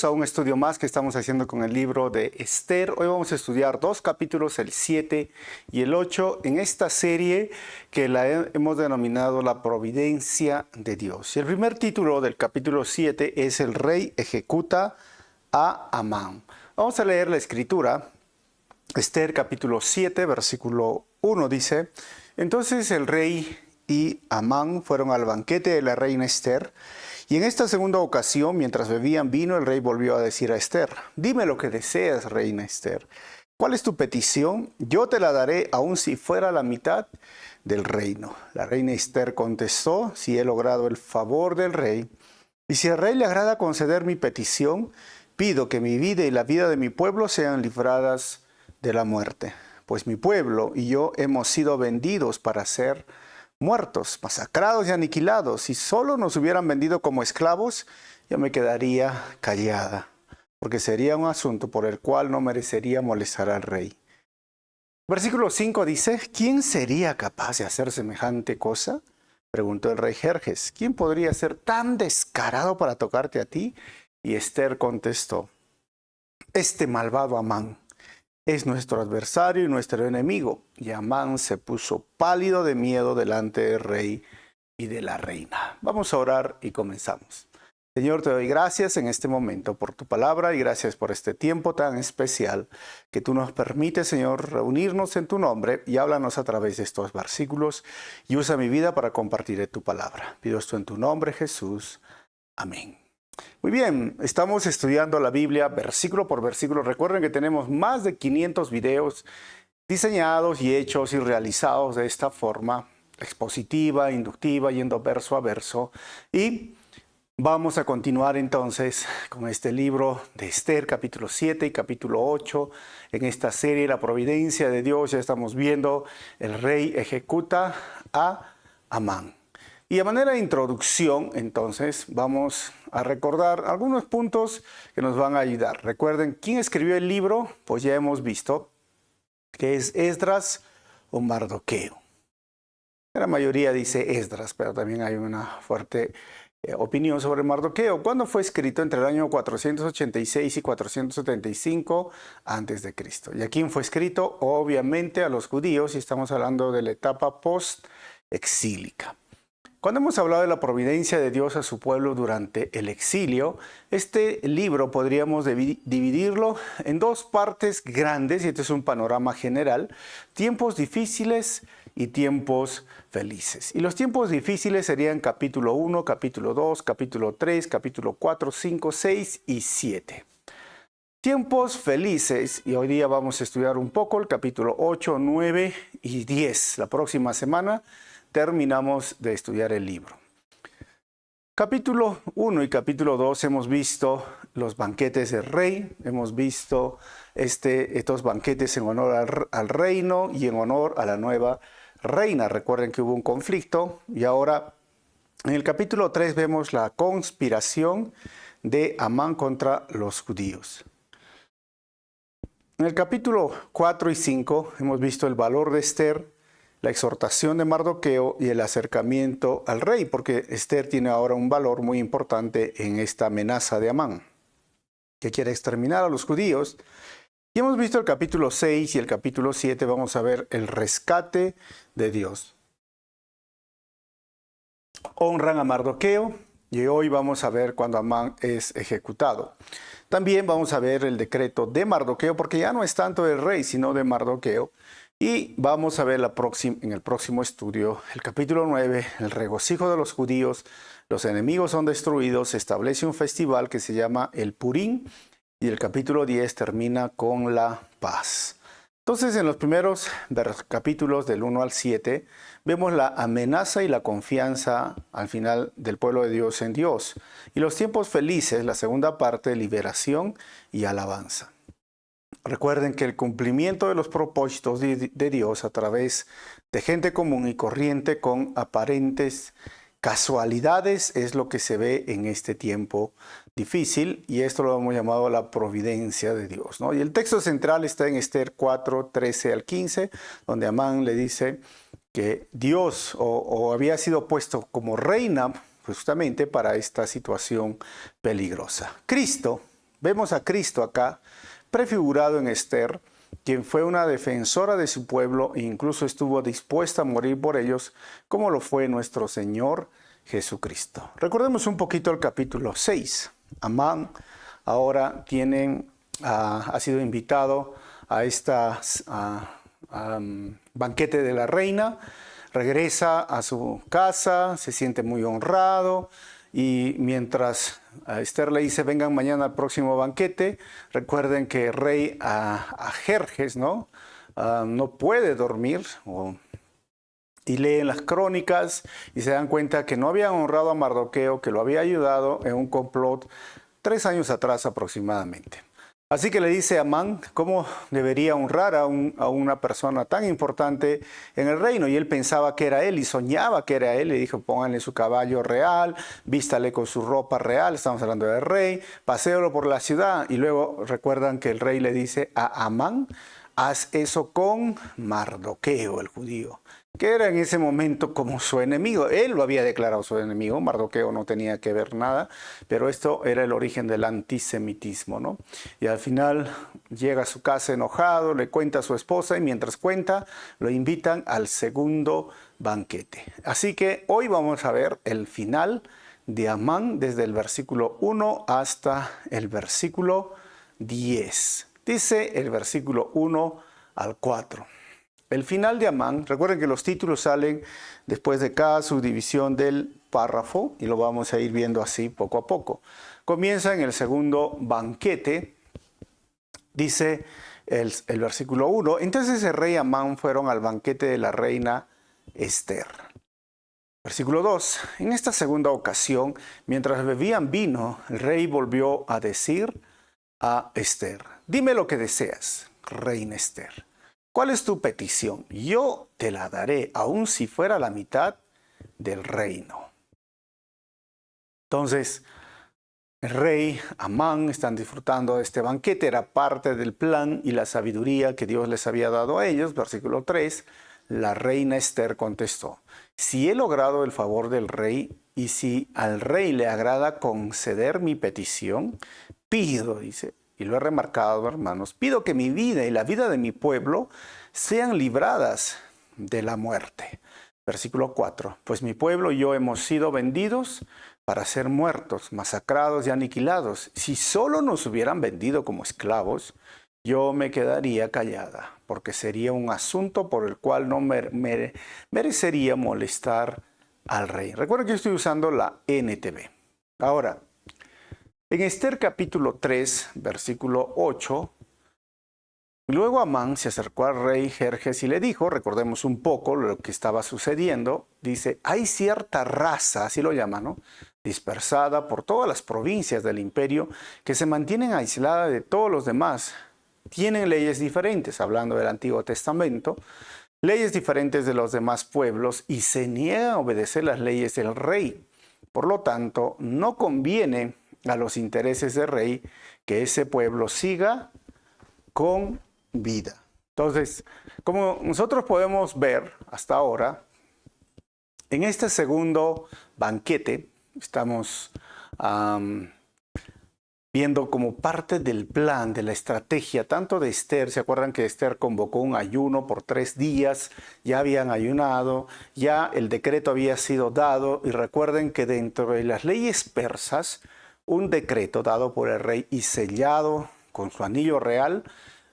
Bienvenidos a un estudio más que estamos haciendo con el libro de Esther. Hoy vamos a estudiar dos capítulos, el 7 y el 8, en esta serie que la hemos denominado La Providencia de Dios. Y el primer título del capítulo 7 es El rey ejecuta a Amán. Vamos a leer la escritura. Esther capítulo 7, versículo 1 dice: Entonces el rey y Amán fueron al banquete de la reina Esther. Y en esta segunda ocasión, mientras bebían vino, el rey volvió a decir a Esther: Dime lo que deseas, reina Esther. ¿Cuál es tu petición? Yo te la daré, aun si fuera la mitad del reino. La reina Esther contestó: Si he logrado el favor del rey, y si al rey le agrada conceder mi petición, pido que mi vida y la vida de mi pueblo sean libradas de la muerte. Pues mi pueblo y yo hemos sido vendidos para ser muertos, masacrados y aniquilados. Si solo nos hubieran vendido como esclavos, yo me quedaría callada, porque sería un asunto por el cual no merecería molestar al rey. Versículo 5 dice: ¿Quién sería capaz de hacer semejante cosa? Preguntó el rey Jerjes. ¿Quién podría ser tan descarado para tocarte a ti? Y Esther contestó: Este malvado Amán es nuestro adversario y nuestro enemigo. Y Amán se puso pálido de miedo delante del rey y de la reina. Vamos a orar y comenzamos. Señor, te doy gracias en este momento por tu palabra y gracias por este tiempo tan especial que tú nos permites, Señor, reunirnos en tu nombre, y háblanos a través de estos versículos y usa mi vida para compartir tu palabra. Pido esto en tu nombre, Jesús. Amén. Muy bien, estamos estudiando la Biblia versículo por versículo. Recuerden que tenemos más de 500 videos diseñados y hechos y realizados de esta forma expositiva, inductiva, yendo verso a verso. Y vamos a continuar entonces con este libro de Esther, capítulo 7 y capítulo 8. En esta serie, La Providencia de Dios, ya estamos viendo el rey ejecuta a Amán. Y a manera de introducción, entonces, vamos a recordar algunos puntos que nos van a ayudar. Recuerden, ¿quién escribió el libro? Pues ya hemos visto que es Esdras o Mardoqueo. La mayoría dice Esdras, pero también hay una fuerte opinión sobre Mardoqueo. ¿Cuándo fue escrito? Entre el año 486 y 475 a.C. ¿Y a quién fue escrito? Obviamente a los judíos, y estamos hablando de la etapa post-exílica. Cuando hemos hablado de la providencia de Dios a su pueblo durante el exilio, este libro podríamos dividirlo en dos partes grandes, y este es un panorama general: tiempos difíciles y tiempos felices. Y los tiempos difíciles serían capítulo 1, capítulo 2, capítulo 3, capítulo 4, 5, 6 y 7. Tiempos felices, y hoy día vamos a estudiar un poco el capítulo 8, 9 y 10. La próxima semana terminamos de estudiar el libro. Capítulo 1 y capítulo 2 hemos visto los banquetes del rey, hemos visto estos banquetes en honor al reino y en honor a la nueva reina. Recuerden que hubo un conflicto, y ahora en el capítulo 3 vemos la conspiración de Amán contra los judíos. En el capítulo 4 y 5 hemos visto el valor de Esther, la exhortación de Mardoqueo y el acercamiento al rey, porque Esther tiene ahora un valor muy importante en esta amenaza de Amán, que quiere exterminar a los judíos. Y hemos visto el capítulo 6 y el capítulo 7, vamos a ver el rescate de Dios. Honran a Mardoqueo, y hoy vamos a ver cuando Amán es ejecutado. También vamos a ver el decreto de Mardoqueo, porque ya no es tanto del rey, sino de Mardoqueo. Y vamos a ver en el próximo estudio el capítulo 9, el regocijo de los judíos, los enemigos son destruidos, se establece un festival que se llama el Purim, y el capítulo 10 termina con la paz. Entonces, en los primeros capítulos del 1 al 7, vemos la amenaza y la confianza al final del pueblo de Dios en Dios. Y los tiempos felices, la segunda parte, liberación y alabanza. Recuerden que el cumplimiento de los propósitos de Dios a través de gente común y corriente con aparentes casualidades es lo que se ve en este tiempo difícil, y esto lo hemos llamado la providencia de Dios, ¿no? Y el texto central está en Esther 4, 13 al 15, donde Amán le dice que Dios había sido puesto como reina justamente para esta situación peligrosa. Cristo Vemos a Cristo acá, prefigurado en Esther, quien fue una defensora de su pueblo e incluso estuvo dispuesta a morir por ellos, como lo fue nuestro Señor Jesucristo. Recordemos un poquito el capítulo 6. Amán ahora ha sido invitado a esta banquete de la reina, regresa a su casa, se siente muy honrado y mientras a Esther le dice vengan mañana al próximo banquete, recuerden que el rey Jerjes no puede dormir y leen las crónicas y se dan cuenta que no habían honrado a Mardoqueo, que lo había ayudado en un complot 3 años atrás aproximadamente. Así que le dice a Amán cómo debería honrar a una persona tan importante en el reino. Y él pensaba que era él y soñaba que era él. Le dijo, pónganle su caballo real, vístale con su ropa real, estamos hablando del rey, paséalo por la ciudad. Y luego recuerdan que el rey le dice a Amán, haz eso con Mardoqueo, el judío, que era en ese momento como su enemigo. Él lo había declarado su enemigo, Mardoqueo no tenía que ver nada, pero esto era el origen del antisemitismo, ¿no? Y al final llega a su casa enojado, le cuenta a su esposa y mientras cuenta, lo invitan al segundo banquete. Así que hoy vamos a ver el final de Amán desde el versículo 1 hasta el versículo 10. Dice el versículo 1 al 4. El final de Amán, recuerden que los títulos salen después de cada subdivisión del párrafo y lo vamos a ir viendo así poco a poco. Comienza en el segundo banquete, dice el versículo 1. Entonces el rey Amán fueron al banquete de la reina Esther. Versículo 2. En esta segunda ocasión, mientras bebían vino, el rey volvió a decir a Esther, dime lo que deseas, reina Esther. ¿Cuál es tu petición? Yo te la daré, aun si fuera la mitad del reino. Entonces, el rey, Amán, están disfrutando de este banquete. Era parte del plan y la sabiduría que Dios les había dado a ellos. Versículo 3, la reina Esther contestó, si he logrado el favor del rey y si al rey le agrada conceder mi petición, pido, dice, y lo he remarcado, hermanos, pido que mi vida y la vida de mi pueblo sean libradas de la muerte. Versículo 4. Pues mi pueblo y yo hemos sido vendidos para ser muertos, masacrados y aniquilados. Si solo nos hubieran vendido como esclavos, yo me quedaría callada, porque sería un asunto por el cual no merecería molestar al rey. Recuerden que yo estoy usando la NTV. Ahora, en Esther capítulo 3, versículo 8, luego Amán se acercó al rey Jerjes y le dijo, recordemos un poco lo que estaba sucediendo, dice, hay cierta raza, así lo llaman, ¿no?, dispersada por todas las provincias del imperio que se mantienen aisladas de todos los demás. Tienen leyes diferentes, hablando del Antiguo Testamento, leyes diferentes de los demás pueblos y se niegan a obedecer las leyes del rey. Por lo tanto, no conviene a los intereses del rey que ese pueblo siga con vida. Entonces, como nosotros podemos ver hasta ahora, en este segundo banquete, estamos viendo como parte del plan, de la estrategia, tanto de Esther. ¿Se acuerdan que Esther convocó un ayuno por 3 días? Ya habían ayunado, ya el decreto había sido dado, y recuerden que dentro de las leyes persas, un decreto dado por el rey y sellado con su anillo real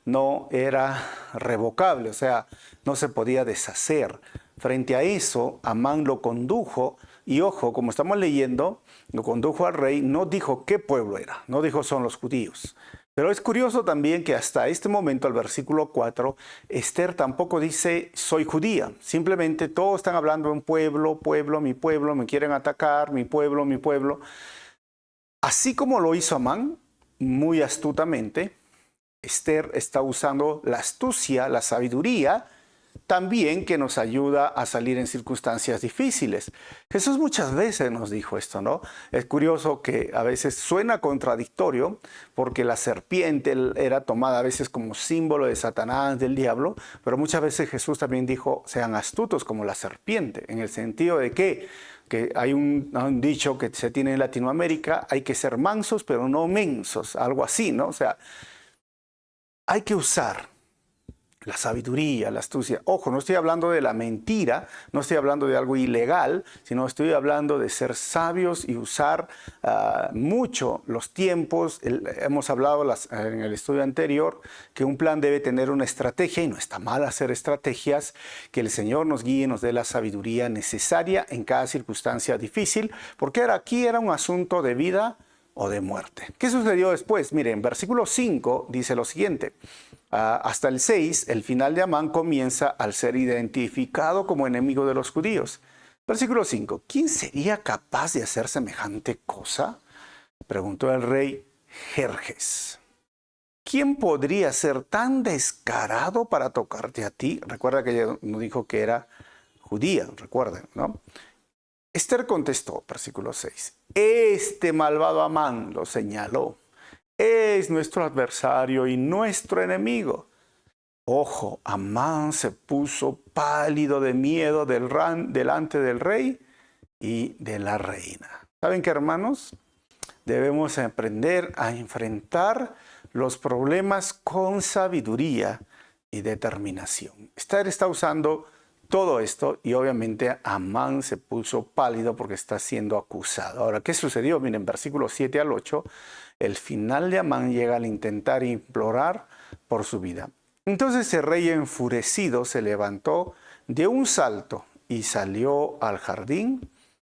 no era revocable, o sea, no se podía deshacer. Frente a eso, Amán lo condujo, y ojo, como estamos leyendo, lo condujo al rey, no dijo qué pueblo era, no dijo son los judíos. Pero es curioso también que hasta este momento, al versículo 4, Esther tampoco dice soy judía. Simplemente todos están hablando de un pueblo, mi pueblo, me quieren atacar, mi pueblo, mi pueblo. Así como lo hizo Amán, muy astutamente, Esther está usando la astucia, la sabiduría, también que nos ayuda a salir en circunstancias difíciles. Jesús muchas veces nos dijo esto, ¿no? Es curioso que a veces suena contradictorio porque la serpiente era tomada a veces como símbolo de Satanás, del diablo, pero muchas veces Jesús también dijo, sean astutos como la serpiente, en el sentido de que que hay un dicho que se tiene en Latinoamérica, hay que ser mansos pero no mensos, algo así, ¿no? O sea, hay que usar la sabiduría, la astucia. Ojo, no estoy hablando de la mentira, no estoy hablando de algo ilegal, sino estoy hablando de ser sabios y usar mucho los tiempos. Hemos hablado en el estudio anterior que un plan debe tener una estrategia y no está mal hacer estrategias, que el Señor nos guíe, nos dé la sabiduría necesaria en cada circunstancia difícil, porque aquí era un asunto de vida o de muerte. ¿Qué sucedió después? Miren, versículo 5 dice lo siguiente. Hasta el 6, el final de Amán comienza al ser identificado como enemigo de los judíos. Versículo 5. ¿Quién sería capaz de hacer semejante cosa? Preguntó el rey Jerjes. ¿Quién podría ser tan descarado para tocarte a ti? Recuerda que ella no dijo que era judía, recuerden, ¿no? Esther contestó, versículo 6. Este malvado Amán lo señaló. Es nuestro adversario y nuestro enemigo. Ojo, Amán se puso pálido de miedo delante del rey y de la reina. ¿Saben qué, hermanos? Debemos aprender a enfrentar los problemas con sabiduría y determinación. Esther está usando todo esto y obviamente Amán se puso pálido porque está siendo acusado. Ahora, ¿qué sucedió? Miren, versículos 7 al 8. El final de Amán llega al intentar implorar por su vida. Entonces el rey enfurecido se levantó de un salto y salió al jardín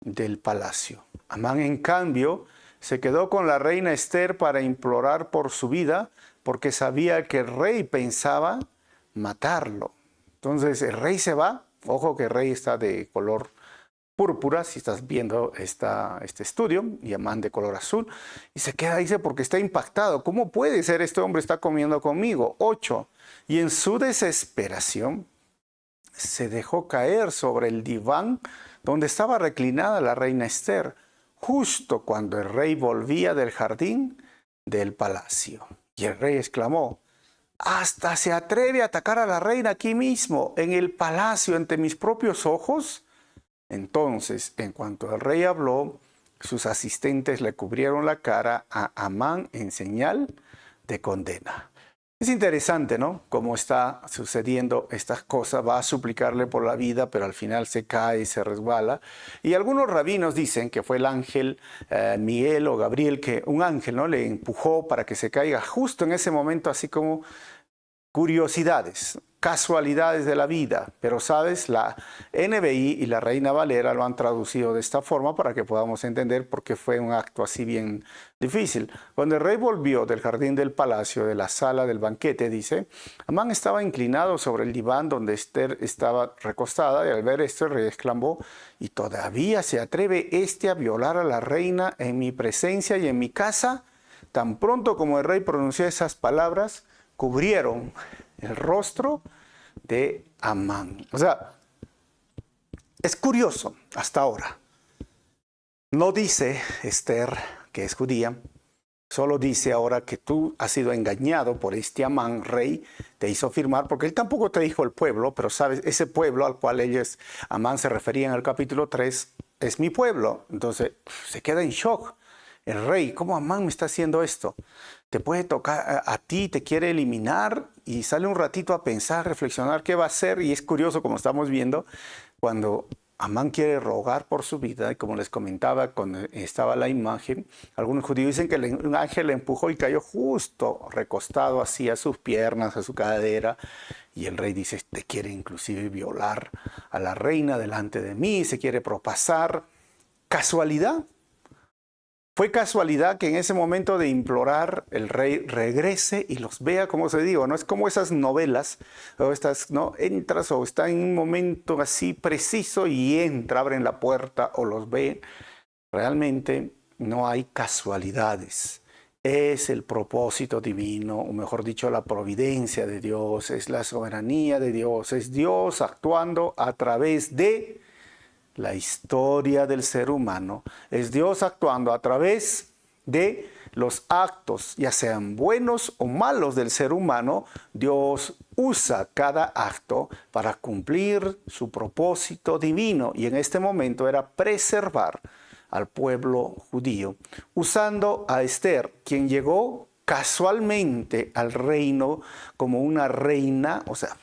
del palacio. Amán, en cambio, se quedó con la reina Esther para implorar por su vida porque sabía que el rey pensaba matarlo. Entonces el rey se va. Ojo que el rey está de color púrpura, si estás viendo este estudio, y Amán de color azul, y se queda, dice, porque está impactado. ¿Cómo puede ser? Este hombre está comiendo conmigo. 8. Y en su desesperación se dejó caer sobre el diván donde estaba reclinada la reina Esther, justo cuando el rey volvía del jardín del palacio. Y el rey exclamó: ¿hasta se atreve a atacar a la reina aquí mismo, en el palacio, ante mis propios ojos? Entonces, en cuanto el rey habló, sus asistentes le cubrieron la cara a Amán en señal de condena. Es interesante, ¿no? Cómo está sucediendo estas cosas. Va a suplicarle por la vida, pero al final se cae y se resbala. Y algunos rabinos dicen que fue el ángel Miguel o Gabriel, que un ángel, ¿no?, le empujó para que se caiga justo en ese momento, así como curiosidades, casualidades de la vida. Pero sabes, la NBI y la Reina Valera lo han traducido de esta forma para que podamos entender por qué fue un acto así bien difícil. Cuando el rey volvió del jardín del palacio, de la sala del banquete, dice, Amán estaba inclinado sobre el diván donde Esther estaba recostada, y al ver esto el rey exclamó: ¿y todavía se atreve este a violar a la reina en mi presencia y en mi casa? Tan pronto como el rey pronunció esas palabras, cubrieron el rostro de Amán. O sea, es curioso hasta ahora. No dice Esther que es judía, solo dice ahora que tú has sido engañado por este Amán, rey, te hizo firmar, porque él tampoco te dijo el pueblo, pero sabes, ese pueblo al cual Amán se refería en el capítulo 3, es mi pueblo. Entonces se queda en shock. El rey, ¿cómo Amán me está haciendo esto? Te puede tocar a ti, te quiere eliminar, y sale un ratito a pensar, reflexionar qué va a hacer. Y es curioso, como estamos viendo, cuando Amán quiere rogar por su vida, y como les comentaba cuando estaba la imagen, algunos judíos dicen que un ángel le empujó y cayó justo recostado así a sus piernas, a su cadera. Y el rey dice, te quiere inclusive violar a la reina delante de mí, se quiere propasar. ¿Casualidad? Fue casualidad que en ese momento de implorar el rey regrese y los vea, como se digo, no es como esas novelas, o estas, ¿no? Entras o está en un momento así preciso y entra, abren la puerta o los ve. Realmente no hay casualidades. Es el propósito divino, o mejor dicho, la providencia de Dios, es la soberanía de Dios, es Dios actuando a través de la historia del ser humano, es Dios actuando a través de los actos, ya sean buenos o malos del ser humano, Dios usa cada acto para cumplir su propósito divino. Y en este momento era preservar al pueblo judío, usando a Esther, quien llegó casualmente al reino como una reina, o sea,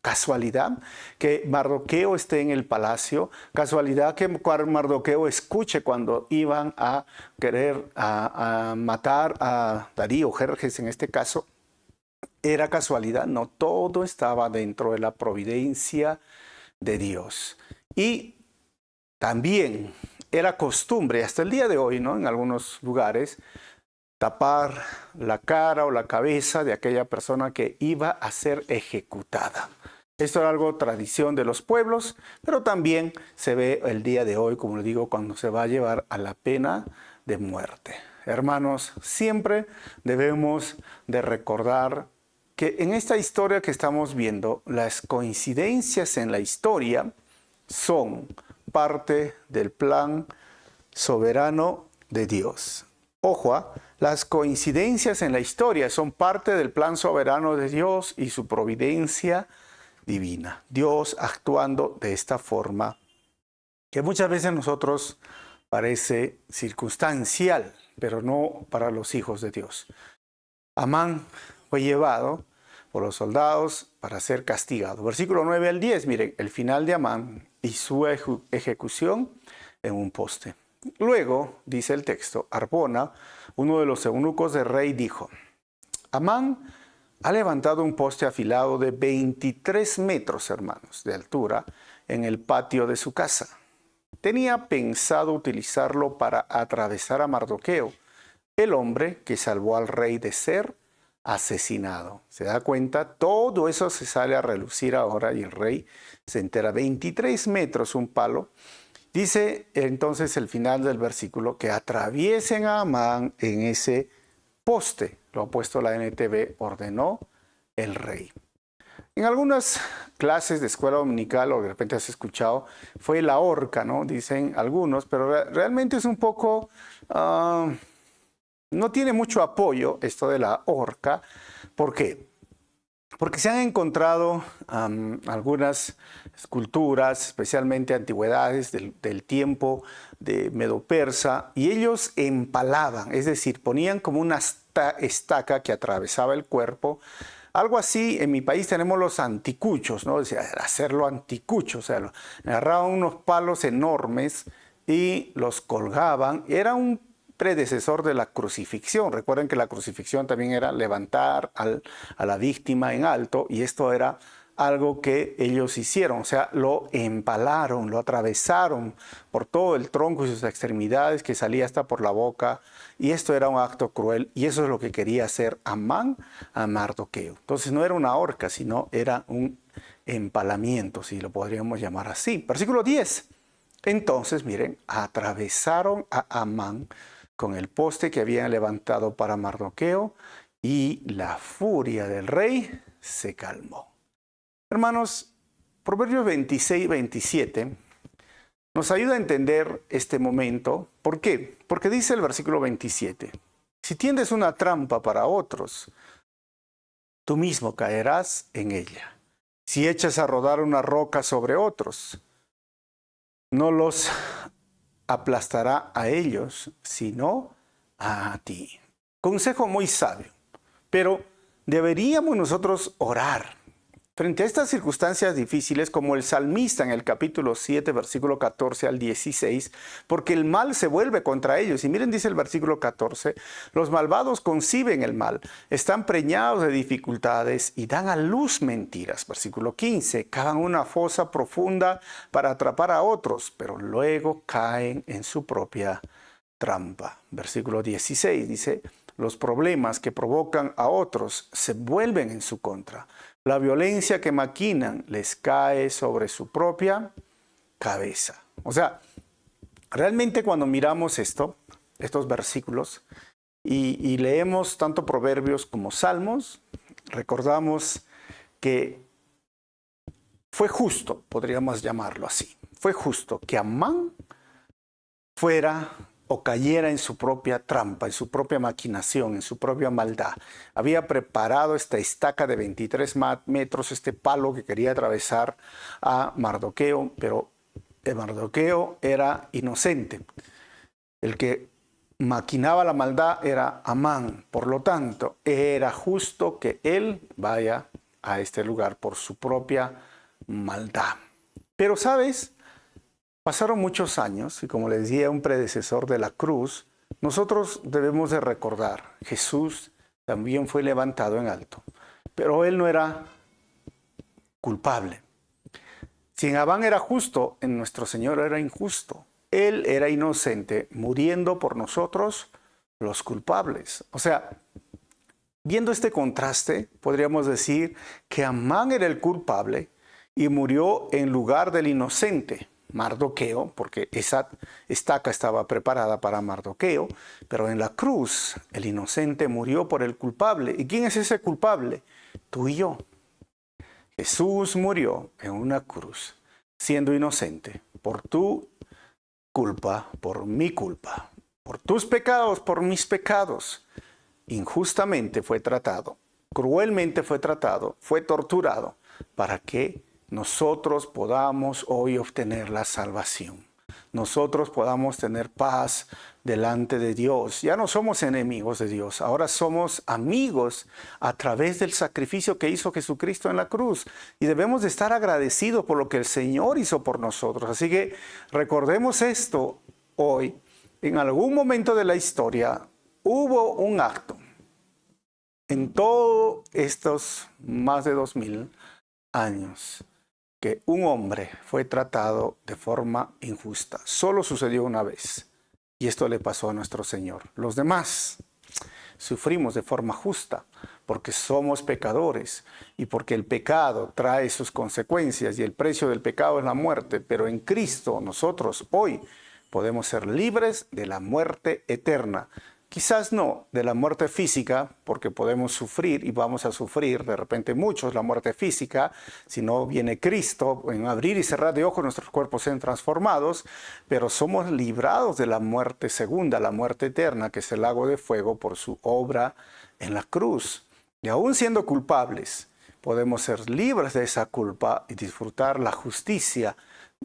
casualidad que Mardoqueo esté en el palacio, casualidad que Mardoqueo escuche cuando iban a querer a matar a Darío, Jerjes en este caso. Era casualidad, no, todo estaba dentro de la providencia de Dios. Y también era costumbre, hasta el día de hoy, ¿no? En algunos lugares, tapar la cara o la cabeza de aquella persona que iba a ser ejecutada. Esto era algo tradición de los pueblos, pero también se ve el día de hoy, como le digo, cuando se va a llevar a la pena de muerte. Hermanos, siempre debemos de recordar que en esta historia que estamos viendo, las coincidencias en la historia son parte del plan soberano de Dios. Ojo, las coincidencias en la historia son parte del plan soberano de Dios y su providencia divina. Dios actuando de esta forma que muchas veces a nosotros parece circunstancial, pero no para los hijos de Dios. Amán fue llevado por los soldados para ser castigado. Versículo 9 al 10, miren, el final de Amán y su ejecución en un poste. Luego, dice el texto, Arbona, uno de los eunucos del rey, dijo: Amán ha levantado un poste afilado de 23 metros, hermanos, de altura en el patio de su casa. Tenía pensado utilizarlo para atravesar a Mardoqueo, el hombre que salvó al rey de ser asesinado. ¿Se da cuenta? Todo eso se sale a relucir ahora y el rey se entera. 23 metros, un palo. Dice entonces el final del versículo que atraviesen a Amán en ese poste. Lo ha puesto la NTV, ordenó el rey. En algunas clases de escuela dominical, o de repente has escuchado, fue la horca, ¿no? Dicen algunos, pero realmente es un poco, no tiene mucho apoyo esto de la horca. ¿Por qué? Porque se han encontrado algunas esculturas, especialmente antigüedades del tiempo de Medo-Persa, y ellos empalaban, es decir, ponían como una estaca que atravesaba el cuerpo. Algo así, en mi país tenemos los anticuchos, ¿no? O sea, hacerlo anticucho, o sea, agarraban unos palos enormes y los colgaban. Era un predecesor de la crucifixión. Recuerden que la crucifixión también era levantar a la víctima en alto, y esto era algo que ellos hicieron, o sea, lo empalaron, lo atravesaron por todo el tronco y sus extremidades, que salía hasta por la boca, y esto era un acto cruel, y eso es lo que quería hacer Amán a Mardoqueo. Entonces no era una horca, sino era un empalamiento, si lo podríamos llamar así. Versículo 10. Entonces, miren, atravesaron a Amán con el poste que habían levantado para Mardoqueo, y la furia del rey se calmó. Hermanos, Proverbios 26-27 nos ayuda a entender este momento. ¿Por qué? Porque dice el versículo 27, si tiendes una trampa para otros, tú mismo caerás en ella. Si echas a rodar una roca sobre otros, no los aplastará a ellos, sino a ti. Consejo muy sabio, pero deberíamos nosotros orar frente a estas circunstancias difíciles, como el salmista en el capítulo 7, versículo 14 al 16, porque el mal se vuelve contra ellos. Y miren, dice el versículo 14, los malvados conciben el mal, están preñados de dificultades y dan a luz mentiras. Versículo 15, cavan una fosa profunda para atrapar a otros, pero luego caen en su propia trampa. Versículo 16 dice, los problemas que provocan a otros se vuelven en su contra. La violencia que maquinan les cae sobre su propia cabeza. O sea, realmente cuando miramos estos versículos y leemos tanto Proverbios como Salmos, recordamos que fue justo, podríamos llamarlo así, fue justo que Amán fuera o cayera en su propia trampa, en su propia maquinación, en su propia maldad. Había preparado esta estaca de 23 metros, este palo que quería atravesar a Mardoqueo, pero Mardoqueo era inocente. El que maquinaba la maldad era Amán. Por lo tanto, era justo que él vaya a este lugar por su propia maldad. Pero, ¿sabes? Pasaron muchos años y, como les decía un predecesor de la cruz, nosotros debemos de recordar, Jesús también fue levantado en alto, pero él no era culpable. Si en Amán era justo, en nuestro Señor era injusto. Él era inocente, muriendo por nosotros los culpables. O sea, viendo este contraste, podríamos decir que Amán era el culpable y murió en lugar del inocente, Mardoqueo, porque esa estaca estaba preparada para Mardoqueo, pero en la cruz el inocente murió por el culpable. ¿Y quién es ese culpable? Tú y yo. Jesús murió en una cruz, siendo inocente, por tu culpa, por mi culpa, por tus pecados, por mis pecados. Injustamente fue tratado, cruelmente fue tratado, fue torturado, para que nosotros podamos hoy obtener la salvación. Nosotros podamos tener paz delante de Dios. Ya no somos enemigos de Dios, ahora somos amigos a través del sacrificio que hizo Jesucristo en la cruz. Y debemos de estar agradecidos por lo que el Señor hizo por nosotros. Así que recordemos esto hoy. En algún momento de la historia hubo un acto en todos estos más de 2000 años que un hombre fue tratado de forma injusta. Solo sucedió una vez. Y esto le pasó a nuestro Señor. Los demás sufrimos de forma justa porque somos pecadores y porque el pecado trae sus consecuencias y el precio del pecado es la muerte. Pero en Cristo nosotros hoy podemos ser libres de la muerte eterna. Quizás no de la muerte física, porque podemos sufrir y vamos a sufrir de repente muchos la muerte física, si no viene Cristo, en abrir y cerrar de ojos nuestros cuerpos sean transformados, pero somos librados de la muerte segunda, la muerte eterna, que es el lago de fuego por su obra en la cruz. Y aún siendo culpables, podemos ser libres de esa culpa y disfrutar la justicia,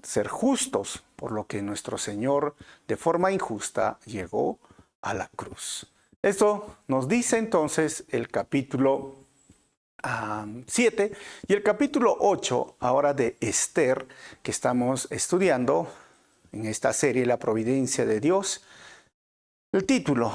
ser justos por lo que nuestro Señor de forma injusta llegó a la cruz. Esto nos dice entonces el capítulo 7 y el capítulo 8 ahora de Esther, que estamos estudiando en esta serie, La Providencia de Dios. El título,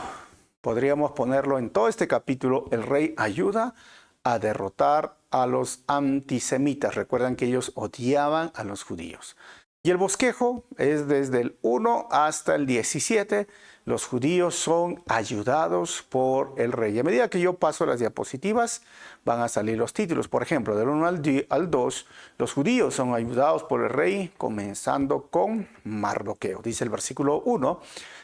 podríamos ponerlo en todo este capítulo, el rey ayuda a derrotar a los antisemitas. Recuerdan que ellos odiaban a los judíos. Y el bosquejo es desde el 1 hasta el 17. Los judíos son ayudados por el rey. A medida que yo paso las diapositivas, van a salir los títulos. Por ejemplo, del 1 al 2, los judíos son ayudados por el rey, comenzando con Mardoqueo. Dice el versículo 1,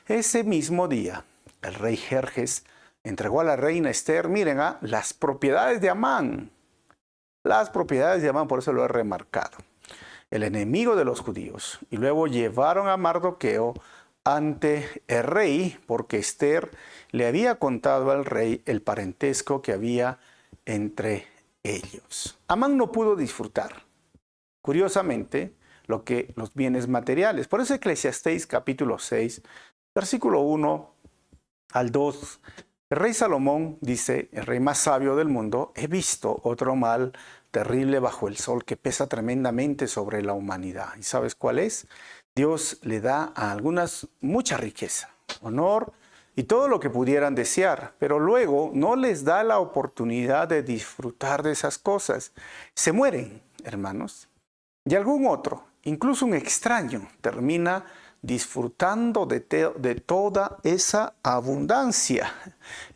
ese mismo día, el rey Jerjes entregó a la reina Esther, miren, las propiedades de Amán. Las propiedades de Amán, por eso lo he remarcado. El enemigo de los judíos. Y luego llevaron a Mardoqueo ante el rey, porque Esther le había contado al rey el parentesco que había entre ellos. Amán no pudo disfrutar, curiosamente, los bienes materiales. Por eso Eclesiastés capítulo 6, versículo 1 al 2, el rey Salomón dice, el rey más sabio del mundo, he visto otro mal terrible bajo el sol que pesa tremendamente sobre la humanidad. ¿Y sabes cuál es? Dios le da a algunas mucha riqueza, honor y todo lo que pudieran desear, pero luego no les da la oportunidad de disfrutar de esas cosas. Se mueren, hermanos, y algún otro, incluso un extraño, termina disfrutando de toda esa abundancia.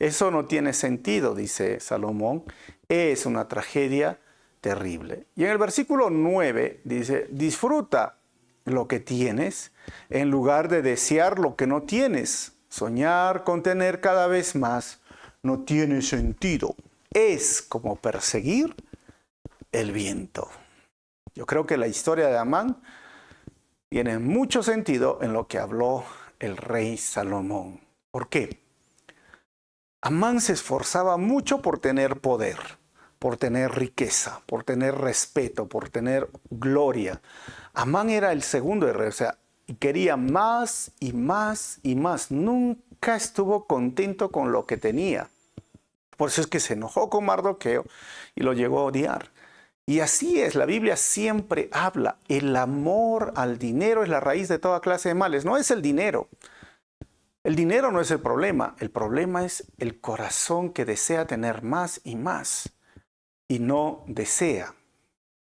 Eso no tiene sentido, dice Salomón, es una tragedia terrible. Y en el versículo 9 dice, disfruta lo que tienes en lugar de desear lo que no tienes. Soñar con tener cada vez más no tiene sentido. Es como perseguir el viento. Yo creo que la historia de Amán tiene mucho sentido en lo que habló el rey Salomón. ¿Por qué? Amán se esforzaba mucho por tener poder, por tener riqueza, por tener respeto, por tener gloria. Amán era el segundo de rey, o sea, quería más y más y más. Nunca estuvo contento con lo que tenía. Por eso es que se enojó con Mardoqueo y lo llegó a odiar. Y así es, la Biblia siempre habla, el amor al dinero es la raíz de toda clase de males. No es el dinero. El dinero no es el problema es el corazón que desea tener más y no desea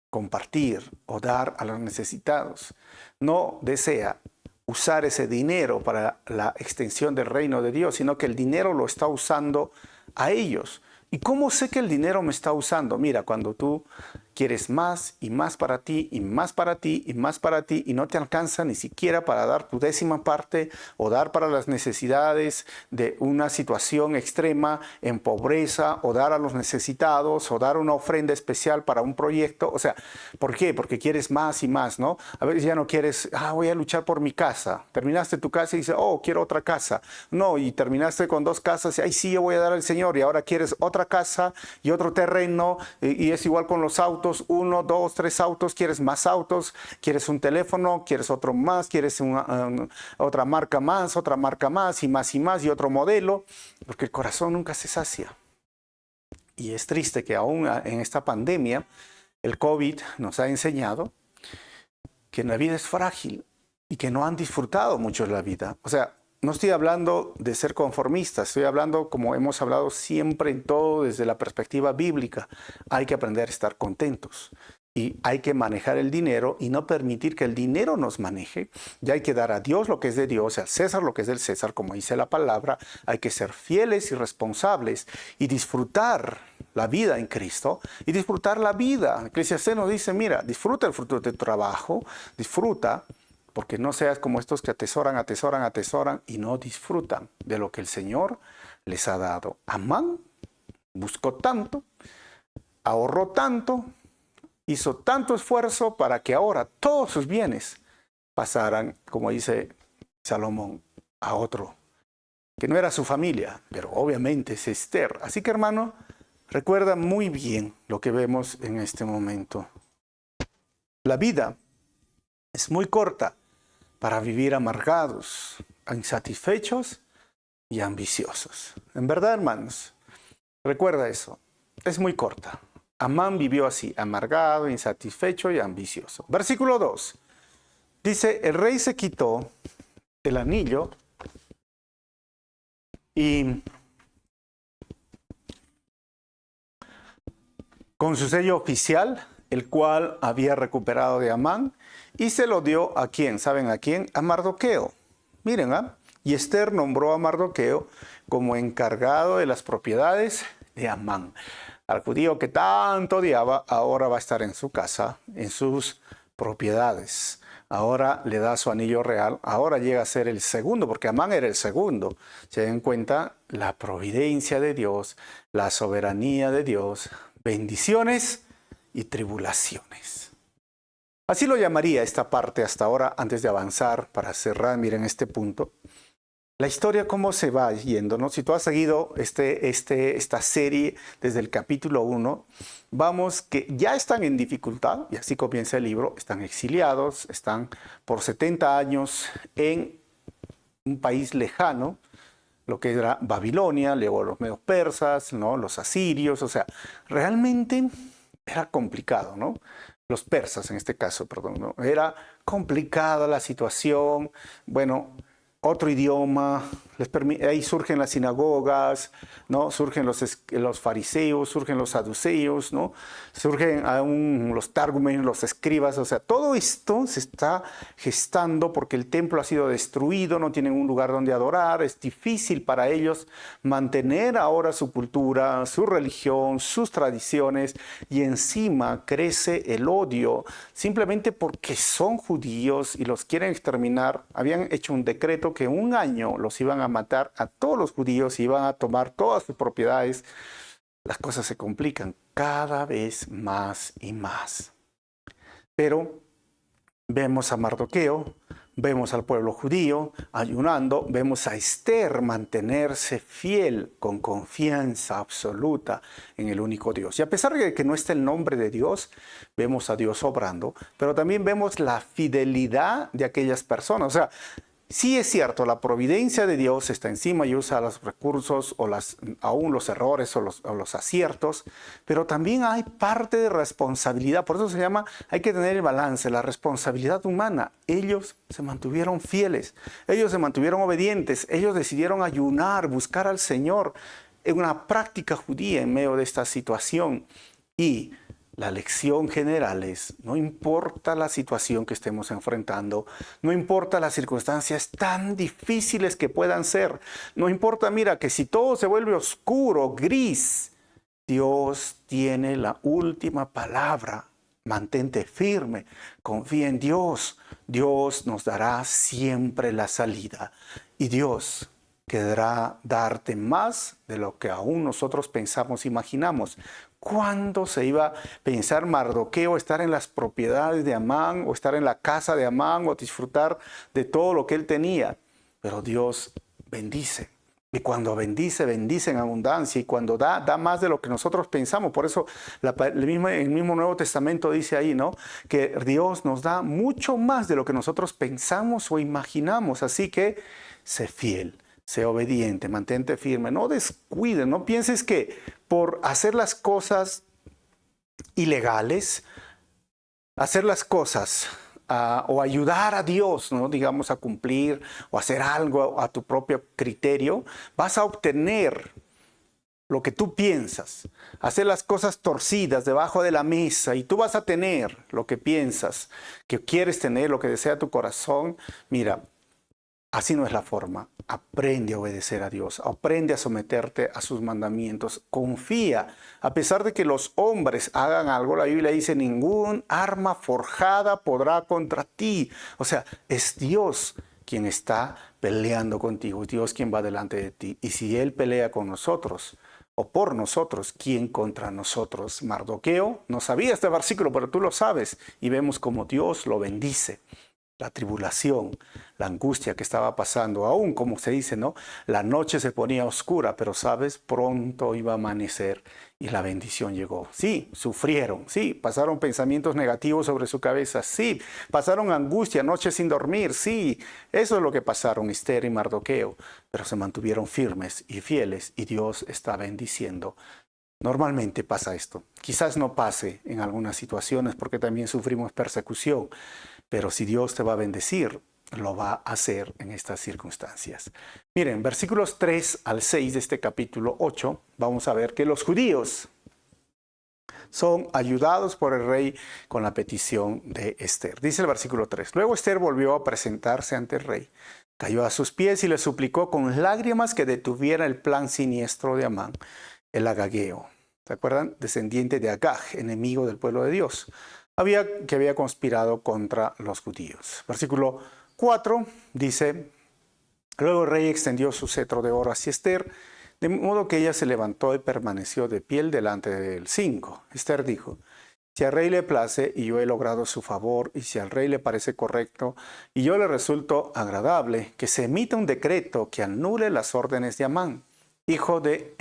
compartir o dar a los necesitados. No desea usar ese dinero para la extensión del reino de Dios, sino que el dinero lo está usando a ellos. ¿Y cómo sé que el dinero me está usando? Mira, cuando tú quieres más y más para ti y más para ti y más para ti y no te alcanza ni siquiera para dar tu 10ª parte o dar para las necesidades de una situación extrema en pobreza o dar a los necesitados o dar una ofrenda especial para un proyecto. O sea, ¿por qué? Porque quieres más y más, ¿no? A veces ya no quieres, voy a luchar por mi casa. Terminaste tu casa y dices, quiero otra casa. No, y terminaste con 2 casas y, ay, sí, yo voy a dar al Señor y ahora quieres otra casa y otro terreno y es igual con los autos. 1, 2, 3 autos, quieres más autos, quieres un teléfono, quieres otro más, quieres otra marca más y otro modelo, porque el corazón nunca se sacia. Y es triste que aún en esta pandemia, el COVID nos ha enseñado que la vida es frágil y que no han disfrutado mucho la vida. O sea, no estoy hablando de ser conformistas, estoy hablando, como hemos hablado siempre en todo, desde la perspectiva bíblica. Hay que aprender a estar contentos y hay que manejar el dinero y no permitir que el dinero nos maneje. Y hay que dar a Dios lo que es de Dios, al César lo que es del César, como dice la palabra. Hay que ser fieles y responsables y disfrutar la vida en Cristo y disfrutar la vida. Eclesiastés nos dice, mira, disfruta el fruto de tu trabajo, disfruta, porque no seas como estos que atesoran y no disfrutan de lo que el Señor les ha dado. Amán buscó tanto, ahorró tanto, hizo tanto esfuerzo para que ahora todos sus bienes pasaran, como dice Salomón, a otro, que no era su familia, pero obviamente es Esther. Así que, hermano, recuerda muy bien lo que vemos en este momento. La vida es muy corta para vivir amargados, insatisfechos y ambiciosos. En verdad, hermanos, recuerda eso, es muy corta. Amán vivió así, amargado, insatisfecho y ambicioso. Versículo 2. Dice, el rey se quitó el anillo y con su sello oficial, el cual había recuperado de Amán, y se lo dio ¿a quién? ¿Saben a quién? A Mardoqueo. Miren, y Esther nombró a Mardoqueo como encargado de las propiedades de Amán. Al judío que tanto odiaba, ahora va a estar en su casa, en sus propiedades. Ahora le da su anillo real, ahora llega a ser el segundo, porque Amán era el segundo. Se den cuenta la providencia de Dios, la soberanía de Dios, bendiciones y tribulaciones. Así lo llamaría esta parte hasta ahora, antes de avanzar, para cerrar, miren este punto. La historia, cómo se va yendo, ¿no? Si tú has seguido esta serie desde el capítulo 1, vamos que ya están en dificultad, y así comienza el libro, están exiliados, están por 70 años en un país lejano, lo que era Babilonia, luego los medos persas, ¿no? Los asirios, o sea, realmente era complicado, ¿no? Los persas en este caso, perdón, ¿no? Era complicada la situación, bueno, otro idioma, ahí surgen las sinagogas, ¿no? Surgen los fariseos, surgen los saduceos, ¿no? Surgen aún los targumen, los escribas, o sea, todo esto se está gestando porque el templo ha sido destruido, no tienen un lugar donde adorar, es difícil para ellos mantener ahora su cultura, su religión, sus tradiciones, y encima crece el odio simplemente porque son judíos y los quieren exterminar. Habían hecho un decreto que en un año los iban a matar a todos los judíos y iban a tomar todas sus propiedades. Las cosas se complican cada vez más y más. Pero vemos a Mardoqueo Vemos al pueblo judío ayunando, vemos a Esther mantenerse fiel con confianza absoluta en el único Dios. Y a pesar de que no está el nombre de Dios, vemos a Dios obrando, pero también vemos la fidelidad de aquellas personas. O sea, sí es cierto, la providencia de Dios está encima y usa los recursos o aún los errores o los aciertos, pero también hay parte de responsabilidad. Por eso se llama, hay que tener el balance, la responsabilidad humana. Ellos se mantuvieron fieles, ellos se mantuvieron obedientes, ellos decidieron ayunar, buscar al Señor en una práctica judía en medio de esta situación. Y la lección general es, no importa la situación que estemos enfrentando, no importa las circunstancias tan difíciles que puedan ser, no importa, mira, que si todo se vuelve oscuro, gris, Dios tiene la última palabra. Mantente firme, confía en Dios. Dios nos dará siempre la salida. Y Dios querrá darte más de lo que aún nosotros pensamos, imaginamos. ¿Cuándo se iba a pensar Mardoqueo estar en las propiedades de Amán o estar en la casa de Amán o disfrutar de todo lo que él tenía? Pero Dios bendice. Y cuando bendice, bendice en abundancia. Y cuando da, da más de lo que nosotros pensamos. Por eso el mismo Nuevo Testamento dice ahí, ¿no? Que Dios nos da mucho más de lo que nosotros pensamos o imaginamos. Así que sé fiel. Sé obediente, mantente firme, no descuides, no pienses que por hacer las cosas ilegales, hacer las cosas o ayudar a Dios, ¿no? Digamos, a cumplir o hacer algo a tu propio criterio, vas a obtener lo que tú piensas, hacer las cosas torcidas debajo de la mesa y tú vas a tener lo que piensas, que quieres tener, lo que desea tu corazón. Mira, así no es la forma. Aprende a obedecer a Dios. Aprende a someterte a sus mandamientos. Confía. A pesar de que los hombres hagan algo, la Biblia dice, ningún arma forjada podrá contra ti. O sea, es Dios quien está peleando contigo. Es Dios quien va delante de ti. Y si Él pelea con nosotros o por nosotros, ¿quién contra nosotros? Mardoqueo no sabía este versículo, pero tú lo sabes. Y vemos cómo Dios lo bendice. La tribulación, la angustia que estaba pasando, aún como se dice, ¿no? La noche se ponía oscura, pero sabes, pronto iba a amanecer y la bendición llegó. Sí, sufrieron, sí, pasaron pensamientos negativos sobre su cabeza, sí, pasaron angustia, noches sin dormir, sí, eso es lo que pasaron Esther y Mardoqueo, pero se mantuvieron firmes y fieles y Dios está bendiciendo. Normalmente pasa esto. Quizás no pase en algunas situaciones porque también sufrimos persecución, pero si Dios te va a bendecir, lo va a hacer en estas circunstancias. Miren, versículos 3 al 6 de este capítulo 8, vamos a ver que los judíos son ayudados por el rey con la petición de Esther. Dice el versículo 3, luego Esther volvió a presentarse ante el rey, cayó a sus pies y le suplicó con lágrimas que detuviera el plan siniestro de Amán, el agageo. ¿Se acuerdan? Descendiente de Agag, enemigo del pueblo de Dios. Que había conspirado contra los judíos. Versículo 4 dice, luego el rey extendió su cetro de oro hacia Esther, de modo que ella se levantó y permaneció de pie delante de él. 5. Esther dijo, si al rey le place y yo he logrado su favor, y si al rey le parece correcto y yo le resulto agradable, que se emita un decreto que anule las órdenes de Amán, hijo de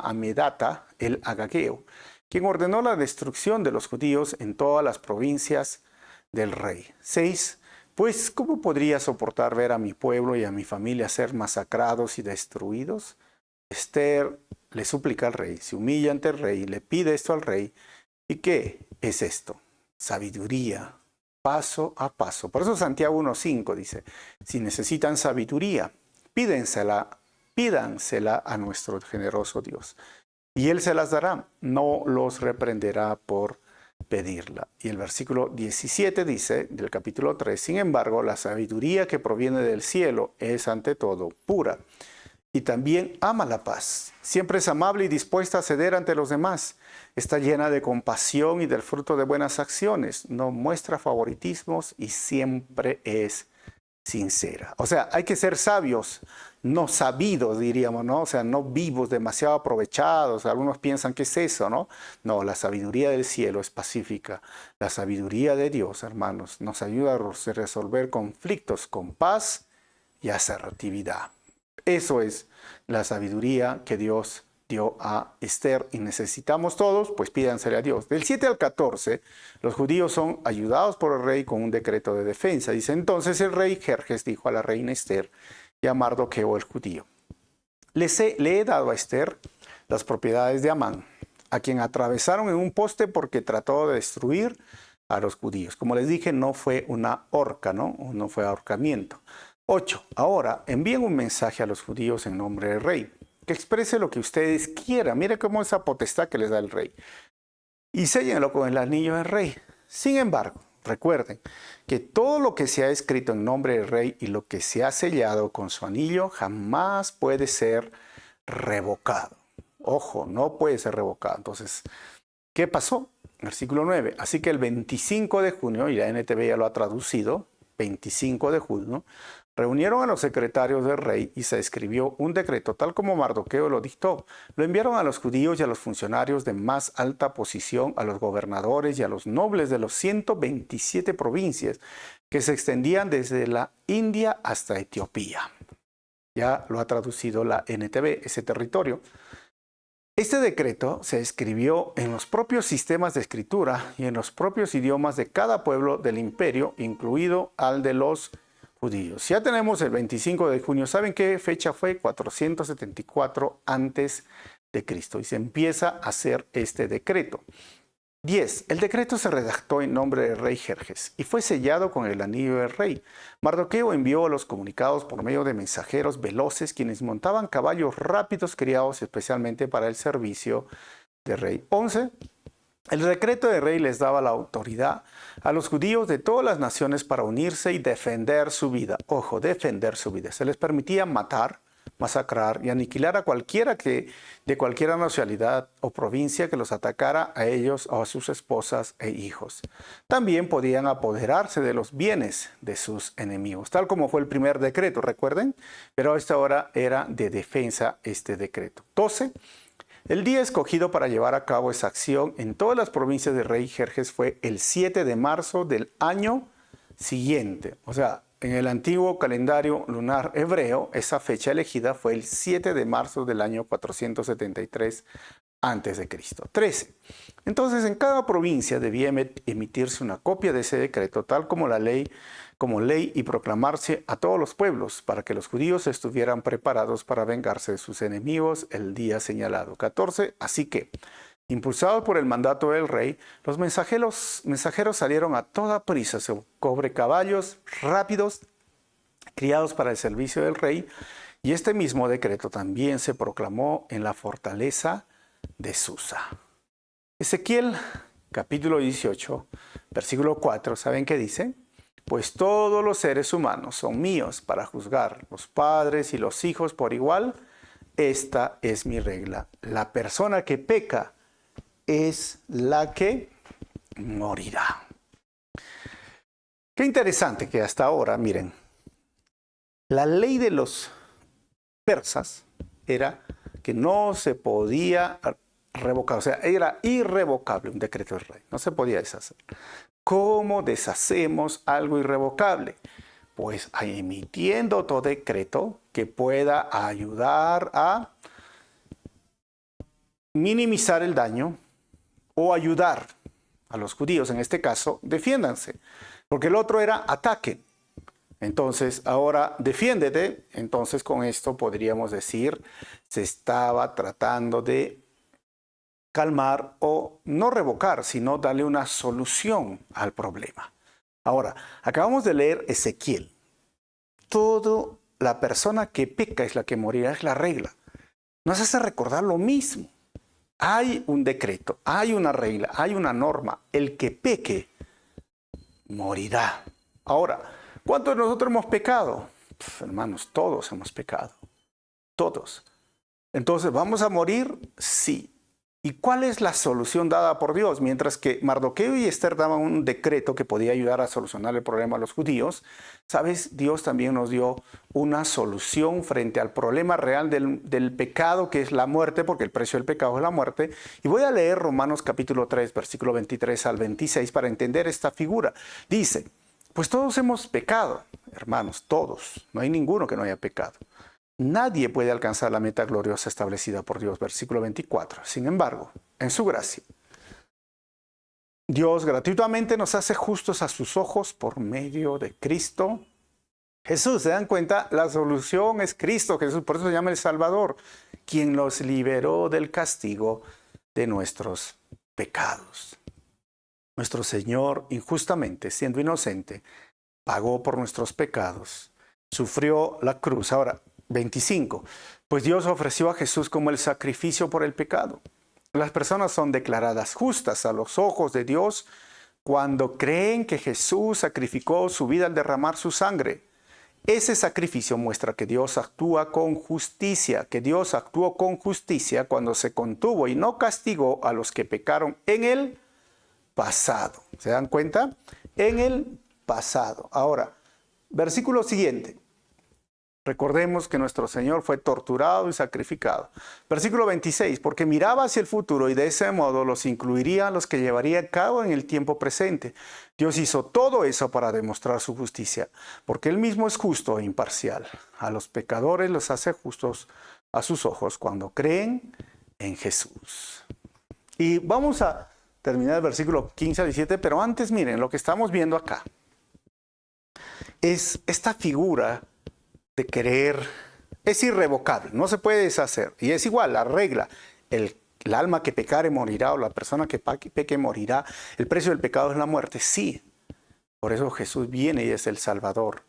Amedata, el agageo, quien ordenó la destrucción de los judíos en todas las provincias del rey. 6. Pues, ¿cómo podría soportar ver a mi pueblo y a mi familia ser masacrados y destruidos? Esther le suplica al rey, se humilla ante el rey, le pide esto al rey. ¿Y qué es esto? Sabiduría, paso a paso. Por eso Santiago 1:5 dice, si necesitan sabiduría, pídansela a nuestro generoso Dios. Y Él se las dará, no los reprenderá por pedirla. Y el versículo 17 dice, del capítulo 3, sin embargo, la sabiduría que proviene del cielo es ante todo pura. Y también ama la paz. Siempre es amable y dispuesta a ceder ante los demás. Está llena de compasión y del fruto de buenas acciones. No muestra favoritismos y siempre es sincera. O sea, hay que ser sabios, no sabidos, diríamos, ¿no? O sea, no vivos, demasiado aprovechados. Algunos piensan que es eso, ¿no? No, la sabiduría del cielo es pacífica. La sabiduría de Dios, hermanos, nos ayuda a resolver conflictos con paz y asertividad. Eso es la sabiduría que Dios dio a Esther y necesitamos todos, pues pídansele a Dios. Del 7 al 14, los judíos son ayudados por el rey con un decreto de defensa. Dice, entonces el rey Jerjes dijo a la reina Esther y a Mardoqueo el judío, le he dado a Esther las propiedades de Amán, a quien atravesaron en un poste porque trató de destruir a los judíos. Como les dije, no fue una horca, ¿no? No fue ahorcamiento. 8. Ahora envíen un mensaje a los judíos en nombre del rey, que exprese lo que ustedes quieran. Mire cómo esa potestad que les da el rey. Y séllenlo con el anillo del rey. Sin embargo, recuerden que todo lo que se ha escrito en nombre del rey y lo que se ha sellado con su anillo jamás puede ser revocado. Ojo, no puede ser revocado. Entonces, ¿qué pasó? Versículo 9. Así que el 25 de junio, y la NTV ya lo ha traducido, 25 de junio, reunieron a los secretarios del rey y se escribió un decreto tal como Mardoqueo lo dictó. Lo enviaron a los judíos y a los funcionarios de más alta posición, a los gobernadores y a los nobles de los 127 provincias que se extendían desde la India hasta Etiopía. Ya lo ha traducido la NTV, ese territorio. Este decreto se escribió en los propios sistemas de escritura y en los propios idiomas de cada pueblo del imperio, incluido al de los judíos. Ya tenemos el 25 de junio. ¿Saben qué fecha fue? 474 antes de Cristo. Y se empieza a hacer este decreto. 10. El decreto se redactó en nombre del rey Jerjes y fue sellado con el anillo del rey. Mardoqueo envió los comunicados por medio de mensajeros veloces, quienes montaban caballos rápidos criados especialmente para el servicio del rey. 11. El decreto del rey les daba la autoridad a los judíos de todas las naciones para unirse y defender su vida. Ojo, defender su vida. Se les permitía matar, masacrar y aniquilar a cualquiera de cualquier nacionalidad o provincia que los atacara a ellos o a sus esposas e hijos. También podían apoderarse de los bienes de sus enemigos, tal como fue el primer decreto, recuerden, pero a esta hora era de defensa este decreto. 12. El día escogido para llevar a cabo esa acción en todas las provincias del rey Jerjes fue el 7 de marzo del año siguiente. O sea, en el antiguo calendario lunar hebreo, esa fecha elegida fue el 7 de marzo del año 473 a.C. 13. Entonces, en cada provincia debía emitirse una copia de ese decreto, tal como ley y proclamarse a todos los pueblos, para que los judíos estuvieran preparados para vengarse de sus enemigos el día señalado. 14. Así que, impulsados por el mandato del rey, los mensajeros salieron a toda prisa sobre caballos rápidos, criados para el servicio del rey, y este mismo decreto también se proclamó en la fortaleza de Susa. Ezequiel, capítulo 18, versículo 4, ¿saben qué dice? Pues todos los seres humanos son míos para juzgar, los padres y los hijos por igual. Esta es mi regla. La persona que peca es la que morirá. Qué interesante que hasta ahora, miren, la ley de los persas era que no se podía revocar, o sea, era irrevocable un decreto del rey, no se podía deshacer. ¿Cómo deshacemos algo irrevocable? Pues emitiendo otro decreto que pueda ayudar a minimizar el daño o ayudar a los judíos, en este caso, defiéndanse, porque el otro era ataque. Entonces, ahora defiéndete. Entonces, con esto podríamos decir, se estaba tratando de calmar o no revocar, sino darle una solución al problema. Ahora, acabamos de leer Ezequiel. Toda la persona que peca es la que morirá, es la regla. Nos hace recordar lo mismo. Hay un decreto, hay una regla, hay una norma. El que peque morirá. Ahora, ¿cuántos de nosotros hemos pecado? Hermanos, todos hemos pecado. Todos. Entonces, ¿vamos a morir? Sí. ¿Y cuál es la solución dada por Dios? Mientras que Mardoqueo y Esther daban un decreto que podía ayudar a solucionar el problema a los judíos, ¿sabes? Dios también nos dio una solución frente al problema real del pecado, que es la muerte, porque el precio del pecado es la muerte. Y voy a leer Romanos capítulo 3, versículo 23 al 26 para entender esta figura. Dice, pues todos hemos pecado, hermanos, todos. No hay ninguno que no haya pecado. Nadie puede alcanzar la meta gloriosa establecida por Dios, versículo 24. Sin embargo, en su gracia, Dios gratuitamente nos hace justos a sus ojos por medio de Cristo Jesús. ¿Se dan cuenta? La solución es Cristo Jesús, por eso se llama el Salvador, quien nos liberó del castigo de nuestros pecados. Nuestro Señor, injustamente, siendo inocente, pagó por nuestros pecados, sufrió la cruz. Ahora, 25. Pues Dios ofreció a Jesús como el sacrificio por el pecado. Las personas son declaradas justas a los ojos de Dios cuando creen que Jesús sacrificó su vida al derramar su sangre. Ese sacrificio muestra que Dios actúa con justicia, que Dios actuó con justicia cuando se contuvo y no castigó a los que pecaron en el pasado. ¿Se dan cuenta? En el pasado. Ahora, versículo siguiente. Recordemos que nuestro Señor fue torturado y sacrificado. Versículo 26, porque miraba hacia el futuro y de ese modo los incluiría a los que llevaría a cabo en el tiempo presente. Dios hizo todo eso para demostrar su justicia, porque Él mismo es justo e imparcial. A los pecadores los hace justos a sus ojos cuando creen en Jesús. Y vamos a terminar el versículo 15 al 17, pero antes miren, lo que estamos viendo acá es esta figura de querer, es irrevocable, no se puede deshacer. Y es igual, la regla, el alma que pecare morirá, o la persona que peque morirá. El precio del pecado es la muerte, sí. Por eso Jesús viene y es el Salvador.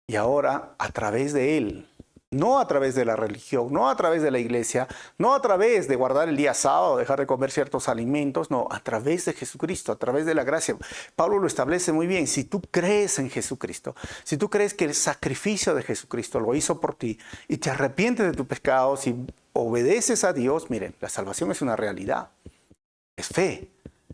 Y ahora, a través de Él, no a través de la religión, no a través de la iglesia, no a través de guardar el día sábado, dejar de comer ciertos alimentos, no, a través de Jesucristo, a través de la gracia. Pablo lo establece muy bien. Si tú crees en Jesucristo, si tú crees que el sacrificio de Jesucristo lo hizo por ti y te arrepientes de tus pecados y obedeces a Dios, miren, la salvación es una realidad. Es fe,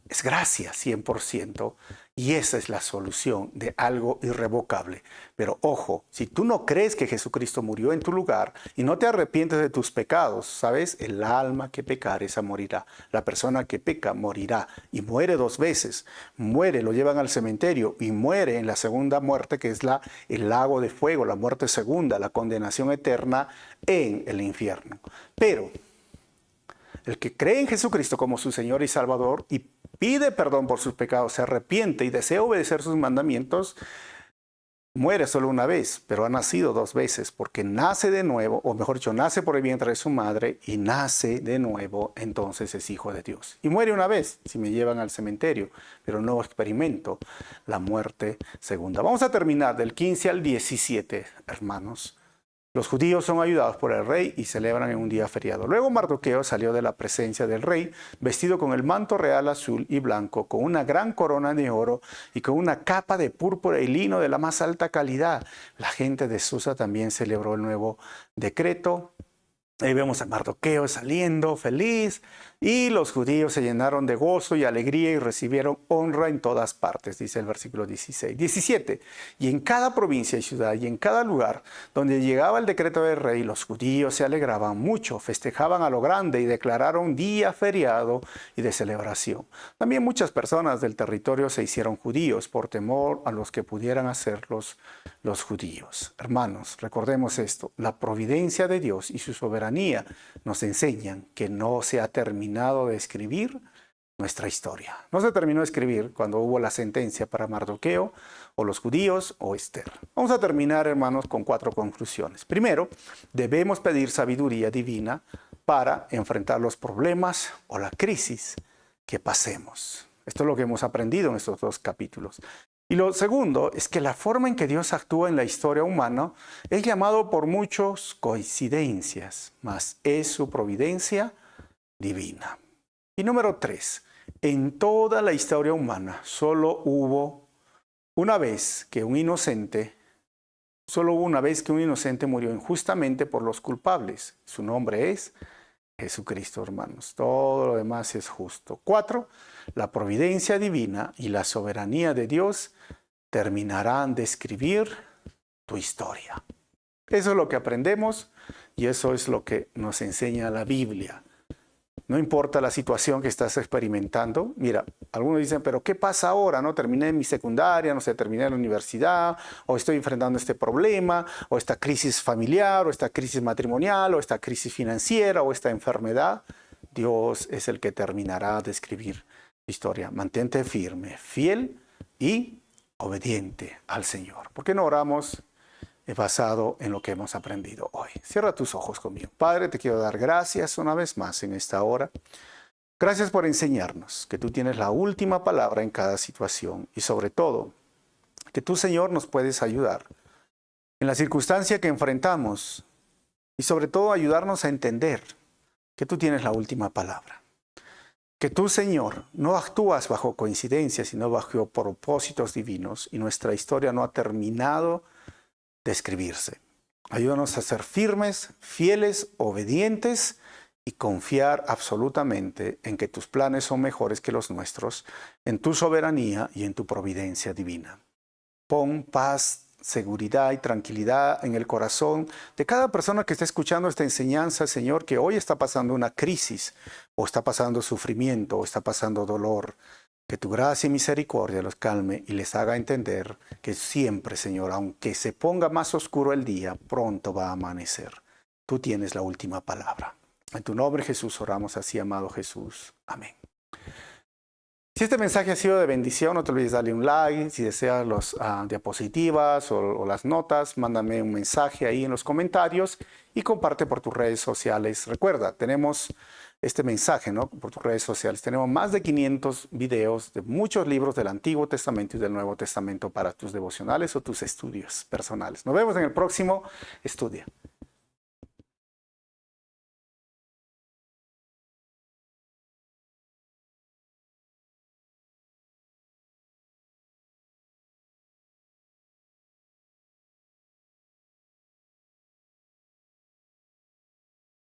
es gracia 100%. Y esa es la solución de algo irrevocable. Pero ojo, si tú no crees que Jesucristo murió en tu lugar y no te arrepientes de tus pecados, ¿sabes? El alma que pecare, esa morirá. La persona que peca morirá y muere 2 veces. Muere, lo llevan al cementerio y muere en la segunda muerte, que es el lago de fuego, la muerte segunda, la condenación eterna en el infierno. Pero el que cree en Jesucristo como su Señor y Salvador y pide perdón por sus pecados, se arrepiente y desea obedecer sus mandamientos, muere solo una vez, pero ha nacido 2 veces, porque nace de nuevo, o mejor dicho, nace por el vientre de su madre y nace de nuevo, entonces es hijo de Dios. Y muere una vez, si me llevan al cementerio, pero no experimento la muerte segunda. Vamos a terminar del 15 al 17, hermanos. Los judíos son ayudados por el rey y celebran en un día feriado. Luego Mardoqueo salió de la presencia del rey, vestido con el manto real azul y blanco, con una gran corona de oro y con una capa de púrpura y lino de la más alta calidad. La gente de Susa también celebró el nuevo decreto. Ahí vemos a Mardoqueo saliendo feliz y los judíos se llenaron de gozo y alegría y recibieron honra en todas partes, dice el versículo 16. 17. Y en cada provincia y ciudad y en cada lugar donde llegaba el decreto del rey, los judíos se alegraban mucho, festejaban a lo grande y declararon día feriado y de celebración. También muchas personas del territorio se hicieron judíos por temor a los que pudieran hacerlos los judíos. Hermanos, recordemos esto, la providencia de Dios y su soberanía nos enseñan que no se ha terminado de escribir nuestra historia. No se terminó de escribir cuando hubo la sentencia para Mardoqueo o los judíos o Esther. Vamos a terminar, hermanos, con 4 conclusiones. Primero, debemos pedir sabiduría divina para enfrentar los problemas o la crisis que pasemos. Esto es lo que hemos aprendido en estos 2 capítulos. Y lo segundo es que la forma en que Dios actúa en la historia humana es llamado por muchos coincidencias, mas es su providencia divina. Y número 3, en toda la historia humana solo hubo una vez que un inocente murió injustamente por los culpables. Su nombre es Jesucristo, hermanos. Todo lo demás es justo. 4, la providencia divina y la soberanía de Dios terminarán de escribir tu historia. Eso es lo que aprendemos y eso es lo que nos enseña la Biblia. No importa la situación que estás experimentando. Mira, algunos dicen, pero ¿qué pasa ahora? ¿No? Terminé mi secundaria, no sé, terminé la universidad, o estoy enfrentando este problema, o esta crisis familiar, o esta crisis matrimonial, o esta crisis financiera, o esta enfermedad. Dios es el que terminará de escribir la historia. Mantente firme, fiel y obediente al Señor. ¿Por qué no oramos basado en lo que hemos aprendido hoy? Cierra tus ojos conmigo. Padre, te quiero dar gracias una vez más en esta hora. Gracias por enseñarnos que tú tienes la última palabra en cada situación y sobre todo que tú, Señor, nos puedes ayudar en la circunstancia que enfrentamos y sobre todo ayudarnos a entender que tú tienes la última palabra. Que tú, Señor, no actúas bajo coincidencias, sino bajo propósitos divinos y nuestra historia no ha terminado de escribirse. Ayúdanos a ser firmes, fieles, obedientes y confiar absolutamente en que tus planes son mejores que los nuestros, en tu soberanía y en tu providencia divina. Pon paz, seguridad y tranquilidad en el corazón de cada persona que está escuchando esta enseñanza, Señor, que hoy está pasando una crisis, o está pasando sufrimiento, o está pasando dolor. Que tu gracia y misericordia los calme y les haga entender que siempre, Señor, aunque se ponga más oscuro el día, pronto va a amanecer. Tú tienes la última palabra. En tu nombre, Jesús, oramos así, amado Jesús. Amén. Si este mensaje ha sido de bendición, no te olvides darle un like. Si deseas las diapositivas o las notas, mándame un mensaje ahí en los comentarios y comparte por tus redes sociales. Recuerda, tenemos este mensaje, ¿no? Por tus redes sociales. Tenemos más de 500 videos de muchos libros del Antiguo Testamento y del Nuevo Testamento para tus devocionales o tus estudios personales. Nos vemos en el próximo Estudia.